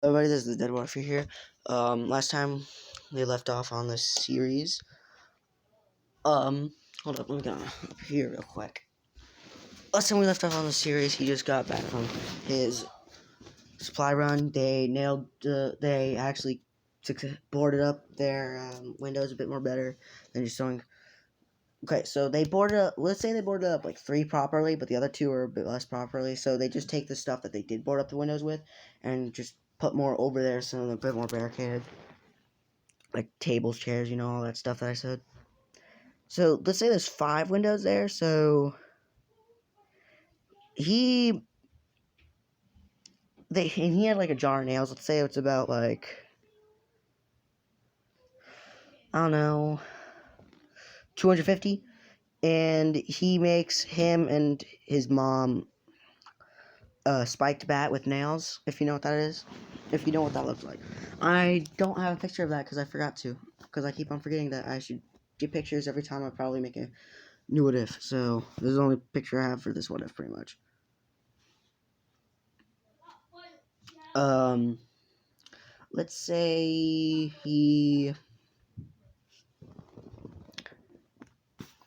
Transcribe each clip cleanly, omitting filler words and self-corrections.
Everybody, this is the Dead Warfare here. Last time we left off on this series. Hold up, let me go up here real quick. Last time we left off on the series, he just got back from his supply run. They nailed, they actually boarded up their windows a bit more better than just throwing. Okay, so they boarded up, let's say they boarded up like 3 properly, but the other 2 are a bit less properly. So they just take the stuff that they did board up the windows with and just put more over there so they're a bit more barricaded. Like tables, chairs, all that stuff that I said. So let's say there's 5 windows there. So he he had like a jar of nails. Let's say it's about like, I don't know, 250, and he makes him and his mom a spiked bat with nails. If you know what that is, if you know what that looks like. I don't have a picture of that because I forgot to. Because I keep on forgetting that I should get pictures every time I probably make a new what if. So this is the only picture I have for this what if, pretty much. Um, let's say he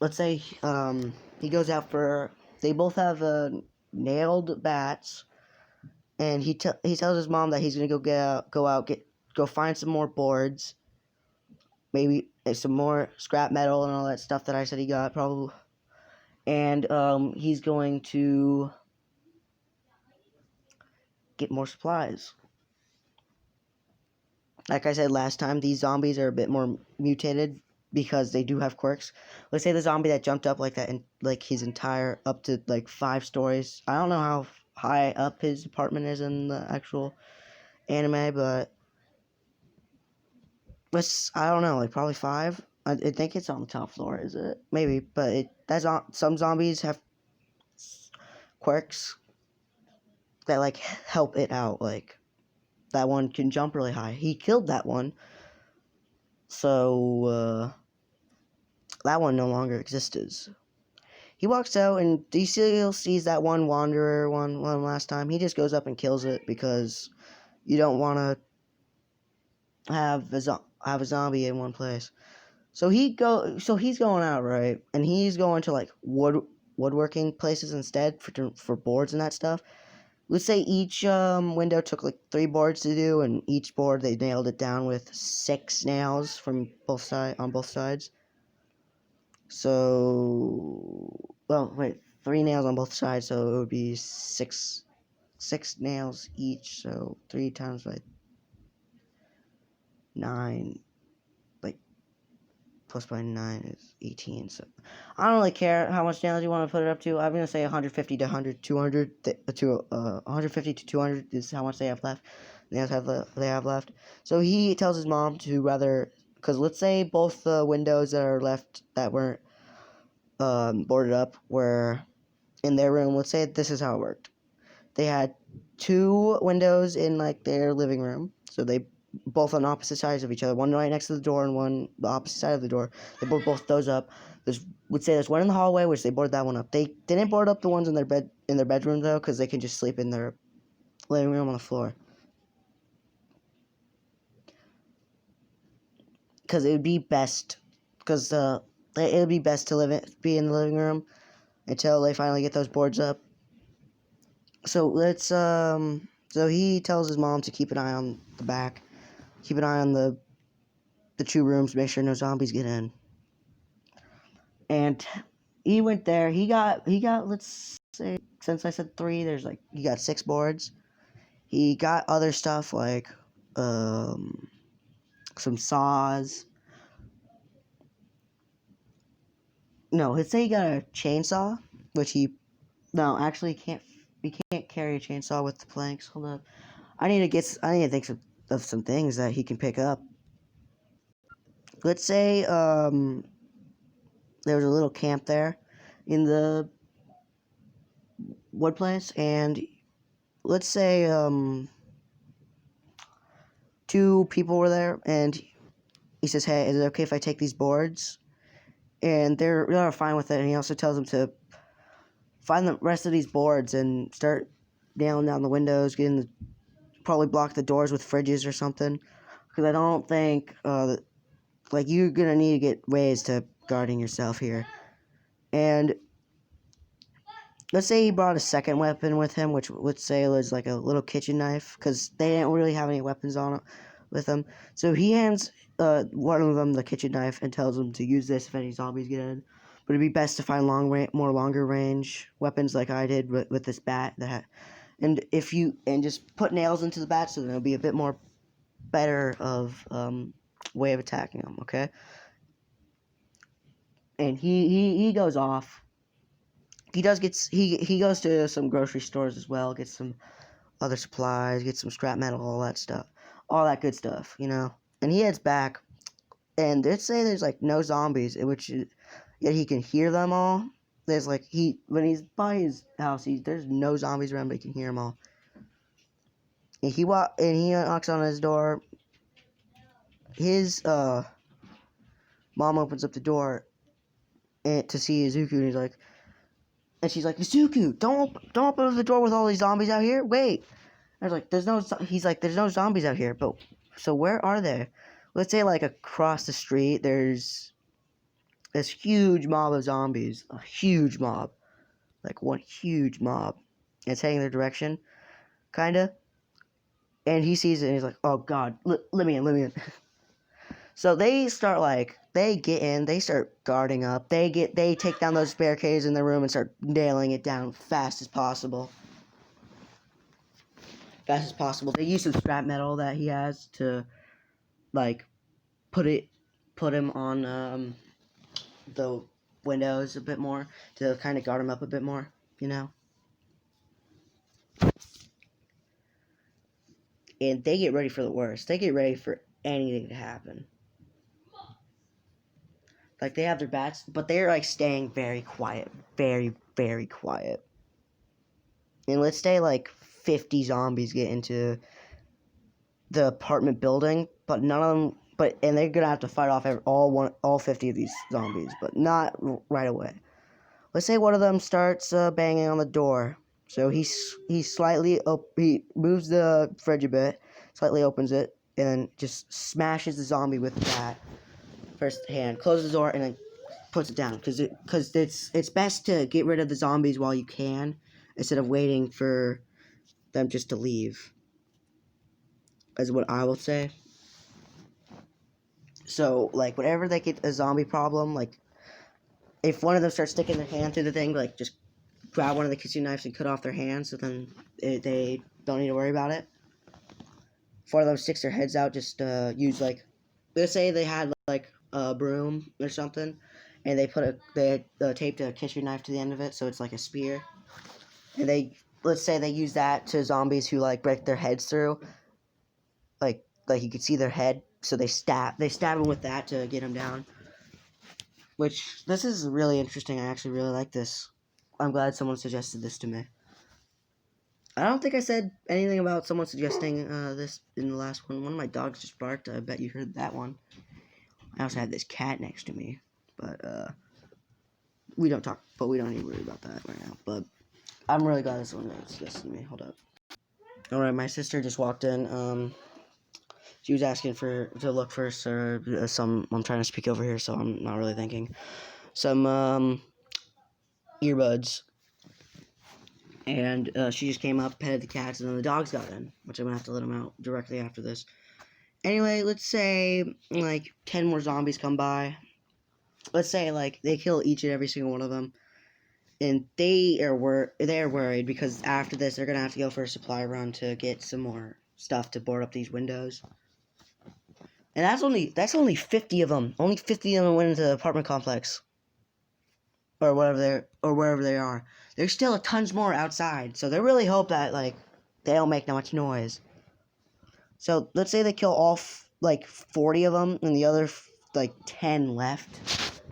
goes out for, they both have nailed bats, and he tells his mom that he's gonna go find some more boards, maybe some more scrap metal and all that stuff that I said he got probably, and he's going to get more supplies. Like I said last time, these zombies are a bit more mutated because they do have quirks. Let's say the zombie that jumped up like that, and like his entire up to like 5 stories. I don't know how high up his apartment is in the actual anime, but I don't know, like probably 5. I think it's on the top floor, is it? Maybe, but that's not. Some zombies have quirks that like help it out. Like that one can jump really high. He killed that one, so that one no longer exists. He walks out and he still sees that one wanderer one last time. He just goes up and kills it because you don't want to have a zombie in one place. So he's going out, right, and he's going to like woodworking places instead for boards and that stuff. Let's say each window took like 3 boards to do, and each board they nailed it down with 6 nails from on both sides. So, well, wait, 3 nails on both sides, so it would be 6 nails each. So 3 times by 9, like plus by 9 is 18. So I don't really care how much nails you want to put it up to. I'm gonna say 150 to 100, 200 to 150 to 200 is how much they have left. They have left. So he tells his mom to rather, because let's say both the windows that are left that weren't boarded up were in their room. Let's say this is how it worked. They had 2 windows in like their living room, so they both on opposite sides of each other. One right next to the door and one the opposite side of the door. They board both those up. There's one in the hallway, which they boarded that one up. They didn't board up the ones in their bedroom though, because they can just sleep in their living room on the floor. Because it would be best, because it would be best to be in the living room until they finally get those boards up. So so he tells his mom to keep an eye on the back, keep an eye on the 2 rooms, make sure no zombies get in. And he went there. He got let's say, since I said 3, there's like he got 6 boards. He got other stuff like some saws. No, let's say he got a chainsaw, which actually can't. We can't carry a chainsaw with the planks. Hold up. I need to think of some things that he can pick up. Let's say there was a little camp there in the wood place, and let's say 2 people were there, and he says, "Hey, is it okay if I take these boards?" And they're fine with it. And he also tells them to find the rest of these boards and start nailing down the windows, getting the probably block the doors with fridges or something. Because I don't think, like, you're gonna need to get ways to guarding yourself here. And let's say he brought a second weapon with him, which let's say was like a little kitchen knife, because they didn't really have any weapons on it with them. So he hands one of them the kitchen knife and tells them to use this if any zombies get in. But it'd be best to find more longer range weapons like I did with this bat. And just put nails into the bat, so there'll be a bit more better of way of attacking them. Okay. And he goes off. He goes to some grocery stores as well, gets some other supplies, gets some scrap metal, all that stuff, all that good stuff, you know. And he heads back, and they say there's like no zombies, yet he can hear them all. There's like when he's by his house, there's no zombies around, but he can hear them all. And he knocks on his door. His mom opens up the door to see Izuku, and she's like, Izuku, don't open the door with all these zombies out here. Wait. I was like, he's like, there's no zombies out here, but so where are they? Let's say like across the street, there's this huge mob of zombies, a huge mob, like one huge mob. It's heading their direction, kinda. And he sees it and he's like, oh God, let me in. So they get in, they start guarding up, they take down those barricades in their room and start nailing it down fast as possible. They use some scrap metal that he has to, like, put him on the windows a bit more to kind of guard him up a bit more, you know. And they get ready for the worst. They get ready for anything to happen. Like, they have their bats, but they're like staying very quiet, very, very quiet. And let's say like 50 zombies get into the apartment building, but none of them. And they're gonna have to fight off all 50 of these zombies, but not right away. Let's say one of them starts banging on the door. So he moves the fridge a bit, slightly opens it, and then just smashes the zombie with that first hand. Closes the door and then puts it down because it's best to get rid of the zombies while you can instead of waiting for them just to leave. Is what I will say. So, like, whenever they get a zombie problem, like, if one of them starts sticking their hand through the thing, like, just grab one of the kitchen knives and cut off their hands, so then they don't need to worry about it. If one of them sticks their heads out, just use, like, let's say they had, like, a broom or something, and they taped a kitchen knife to the end of it, so it's like a spear. And let's say they use that to zombies who, like, break their heads through. Like you could see their head, so they stab him with that to get him down. Which, this is really interesting. I actually really like this. I'm glad someone suggested this to me. I don't think I said anything about someone suggesting this in the last one. One of my dogs just barked. I bet you heard that one. I also had this cat next to me, but we don't need to worry about that right now. But I'm really glad this one suggested to me. Hold up. All right, my sister just walked in. She was asking to look for some. I'm trying to speak over here, so I'm not really thinking. Some earbuds, and she just came up, petted the cats, and then the dogs got in, which I'm gonna have to let them out directly after this. Anyway, let's say like 10 more zombies come by. Let's say like they kill each and every single one of them, and they're worried because after this they're gonna have to go for a supply run to get some more stuff to board up these windows. And that's only 50 of them. Only 50 of them went into the apartment complex. Or wherever they are. There's still tons more outside. So they really hope that like they don't make that much noise. So let's say they kill all 40 of them and the other 10 left.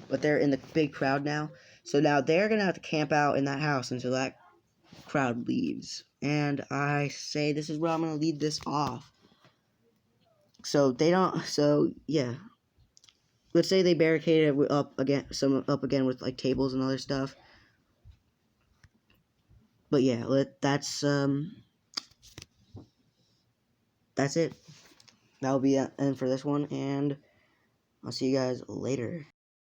But they're in the big crowd now. So now they're going to have to camp out in that house until that crowd leaves. And I say this is where I'm going to lead this off. So yeah. Let's say they barricade it up again with like tables and other stuff. But yeah, that's that's it. That'll be it end for this one, and I'll see you guys later.